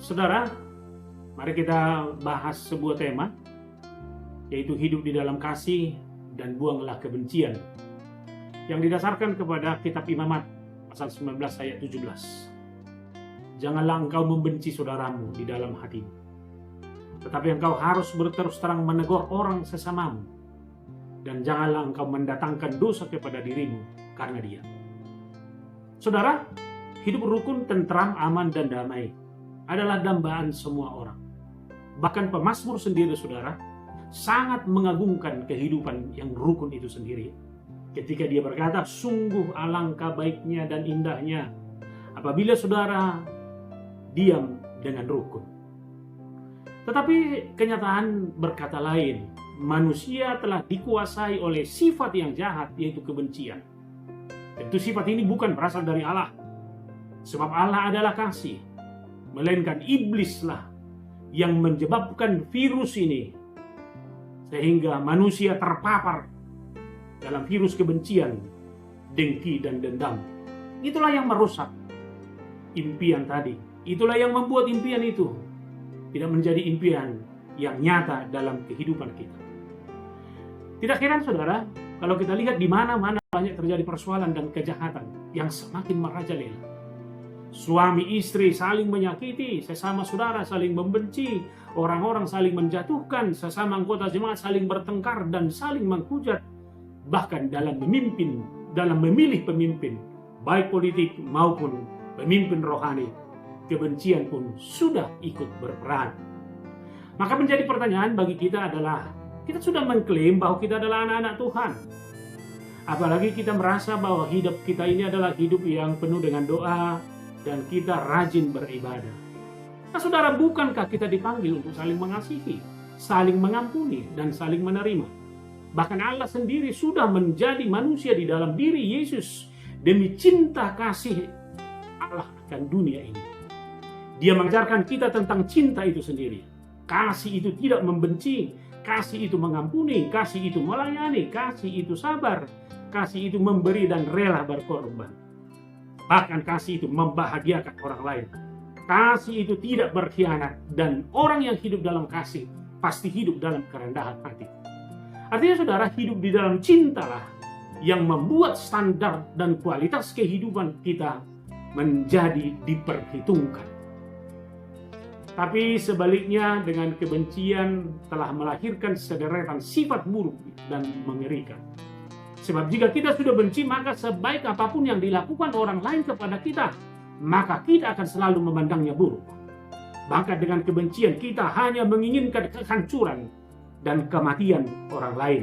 Saudara, mari kita bahas sebuah tema, yaitu hidup di dalam kasih dan buanglah kebencian, yang didasarkan kepada kitab Imamat pasal 19 ayat 17. Janganlah engkau membenci saudaramu di dalam hatimu, tetapi engkau harus berterus terang menegur orang sesamamu, dan janganlah engkau mendatangkan dosa kepada dirimu karena dia. Saudara, hidup rukun, tentram, aman, dan damai adalah dambaan semua orang. Bahkan pemazmur sendiri, saudara, sangat mengagungkan kehidupan yang rukun itu sendiri. Ketika dia berkata, sungguh alangkah baiknya dan indahnya apabila saudara diam dengan rukun. Tetapi kenyataan berkata lain. Manusia telah dikuasai oleh sifat yang jahat, yaitu kebencian. Tentu sifat ini bukan berasal dari Allah, sebab Allah adalah kasih. Melainkan iblislah yang menyebabkan virus ini, sehingga manusia terpapar dalam virus kebencian, dengki, dan dendam. Itulah yang merusak impian tadi. Itulah yang membuat impian itu tidak menjadi impian yang nyata dalam kehidupan kita. Tidak heran, saudara, kalau kita lihat di mana-mana banyak terjadi persoalan dan kejahatan yang semakin merajalela. Suami istri saling menyakiti, sesama saudara saling membenci, orang-orang saling menjatuhkan, sesama anggota jemaat saling bertengkar dan saling menghujat. Bahkan dalam memilih pemimpin, baik politik maupun pemimpin rohani, kebencian pun sudah ikut berperan. Maka menjadi pertanyaan bagi kita adalah, kita sudah mengklaim bahwa kita adalah anak-anak Tuhan. Apalagi kita merasa bahwa hidup kita ini adalah hidup yang penuh dengan doa, dan kita rajin beribadah. Nah, saudara, bukankah kita dipanggil untuk saling mengasihi, saling mengampuni, dan saling menerima? Bahkan Allah sendiri sudah menjadi manusia di dalam diri Yesus demi cinta kasih Allah akan dunia ini. Dia mengajarkan kita tentang cinta itu sendiri. Kasih itu tidak membenci, kasih itu mengampuni, kasih itu melayani, kasih itu sabar, kasih itu memberi dan rela berkorban. Bahkan kasih itu membahagiakan orang lain. Kasih itu tidak berkhianat, dan orang yang hidup dalam kasih pasti hidup dalam kerendahan hati. Artinya, saudara, hidup di dalam cintalah yang membuat standar dan kualitas kehidupan kita menjadi diperhitungkan. Tapi sebaliknya, dengan kebencian telah melahirkan sederetan sifat buruk dan mengerikan. Sebab jika kita sudah benci, maka sebaik apapun yang dilakukan orang lain kepada kita, maka kita akan selalu memandangnya buruk. Bahkan dengan kebencian kita hanya menginginkan kehancuran dan kematian orang lain.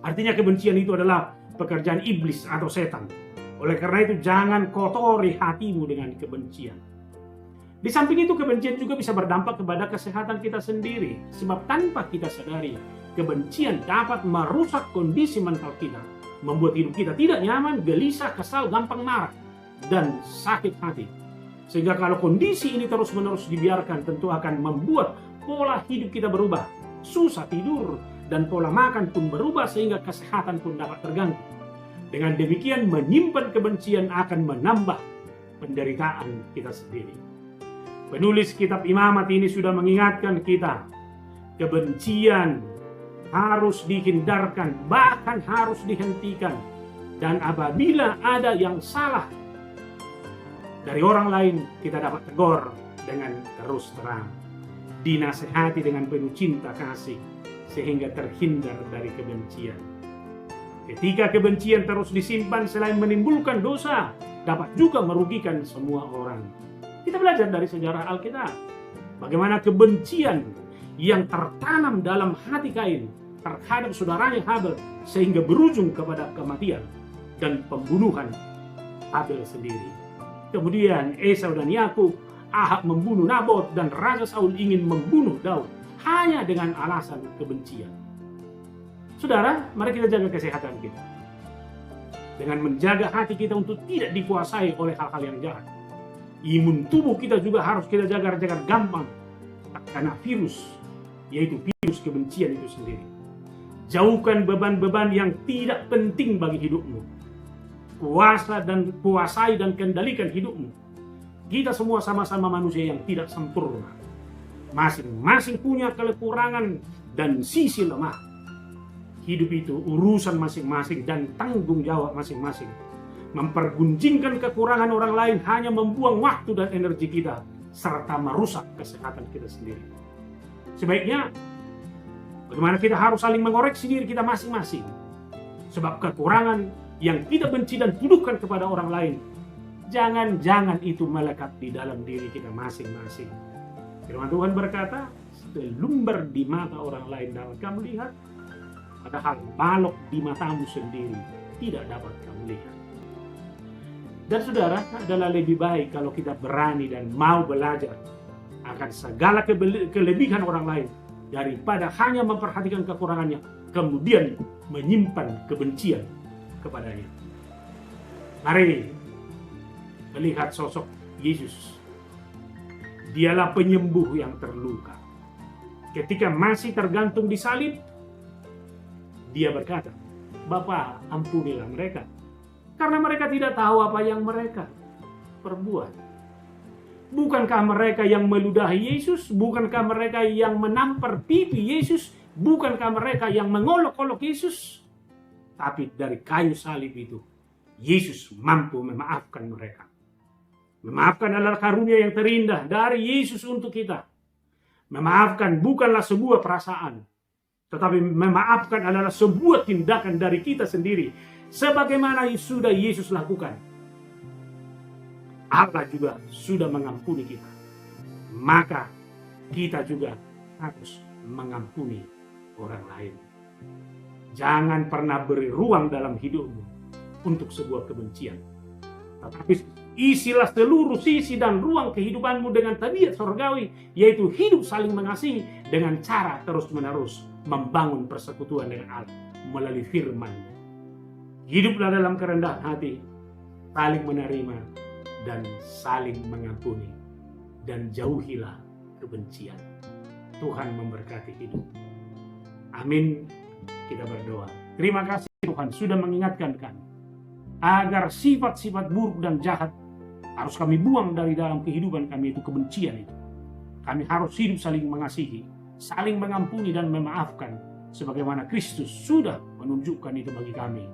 Artinya kebencian itu adalah pekerjaan iblis atau setan. Oleh karena itu jangan kotori hatimu dengan kebencian. Di samping itu, kebencian juga bisa berdampak kepada kesehatan kita sendiri. Sebab tanpa kita sadari, kebencian dapat merusak kondisi mental kita, membuat hidup kita tidak nyaman, gelisah, kesal, gampang marah, dan sakit hati. Sehingga kalau kondisi ini terus-menerus dibiarkan, tentu akan membuat pola hidup kita berubah, susah tidur, dan pola makan pun berubah sehingga kesehatan pun dapat terganggu. Dengan demikian, menyimpan kebencian akan menambah penderitaan kita sendiri. Penulis kitab Imamat ini sudah mengingatkan kita, kebencian harus dihindarkan, bahkan harus dihentikan. Dan apabila ada yang salah dari orang lain, kita dapat tegur dengan terus terang, dinasehati dengan penuh cinta kasih, sehingga terhindar dari kebencian. Ketika kebencian terus disimpan, selain menimbulkan dosa, dapat juga merugikan semua orang. Kita belajar dari sejarah Alkitab, bagaimana kebencian yang tertanam dalam hati Kain terhadap saudaranya Habel sehingga berujung kepada kematian dan pembunuhan Habel sendiri. Kemudian Esau dan Yakub, Ahab membunuh Nabot, dan Raja Saul ingin membunuh Daud hanya dengan alasan kebencian. Saudara, mari kita jaga kesehatan kita dengan menjaga hati kita untuk tidak dikuasai oleh hal-hal yang jahat. Imun tubuh kita juga harus kita jaga gampang karena virus, yaitu virus kebencian itu sendiri. Jauhkan beban-beban yang tidak penting bagi hidupmu. Kuasai dan kendalikan hidupmu. Kita semua sama-sama manusia yang tidak sempurna. Masing-masing punya kekurangan dan sisi lemah. Hidup itu urusan masing-masing dan tanggung jawab masing-masing. Mempergunjingkan kekurangan orang lain hanya membuang waktu dan energi kita, serta merusak kesehatan kita sendiri. Sebaiknya, bagaimana kita harus saling mengoreksi diri kita masing-masing. Sebab kekurangan yang kita benci dan tuduhkan kepada orang lain, jangan-jangan itu melekat di dalam diri kita masing-masing. Firman Tuhan berkata, selumbar di mata orang lain dapat kamu lihat, padahal balok di matamu sendiri tidak dapat kamu lihat. Dan saudara, adalah lebih baik kalau kita berani dan mau belajar akan segala kelebihan orang lain daripada hanya memperhatikan kekurangannya, kemudian menyimpan kebencian kepadanya. Mari melihat sosok Yesus. Dialah penyembuh yang terluka. Ketika masih tergantung di salib, dia berkata, "Bapa, ampunilah mereka, karena mereka tidak tahu apa yang mereka perbuat." Bukankah mereka yang meludahi Yesus? Bukankah mereka yang menampar pipi Yesus? Bukankah mereka yang mengolok-olok Yesus? Tapi dari kayu salib itu, Yesus mampu memaafkan mereka. Memaafkan adalah karunia yang terindah dari Yesus untuk kita. Memaafkan bukanlah sebuah perasaan, tetapi memaafkan adalah sebuah tindakan dari kita sendiri. Sebagaimana sudah Yesus lakukan, Allah juga sudah mengampuni kita. Maka kita juga harus mengampuni orang lain. Jangan pernah beri ruang dalam hidupmu untuk sebuah kebencian. Tetapi isilah seluruh sisi dan ruang kehidupanmu dengan tabiat surgawi, yaitu hidup saling mengasihi dengan cara terus-menerus membangun persekutuan dengan Allah melalui firman. Hiduplah dalam kerendahan hati, saling menerima dan saling mengampuni, dan jauhilah kebencian. Tuhan memberkati hidup. Amin. Kita berdoa. Terima kasih Tuhan sudah mengingatkan kami agar sifat-sifat buruk dan jahat harus kami buang dari dalam kehidupan kami, itu kebencian itu. Kami harus hidup saling mengasihi, saling mengampuni dan memaafkan sebagaimana Kristus sudah menunjukkan itu bagi kami.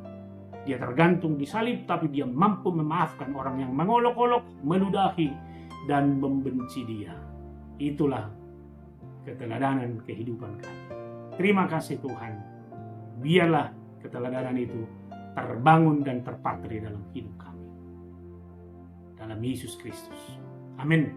Dia tergantung di salib, tapi dia mampu memaafkan orang yang mengolok-olok, meludahi, dan membenci dia. Itulah keteladanan kehidupan kami. Terima kasih Tuhan. Biarlah keteladanan itu terbangun dan terpatri dalam hidup kami. Dalam Yesus Kristus. Amin.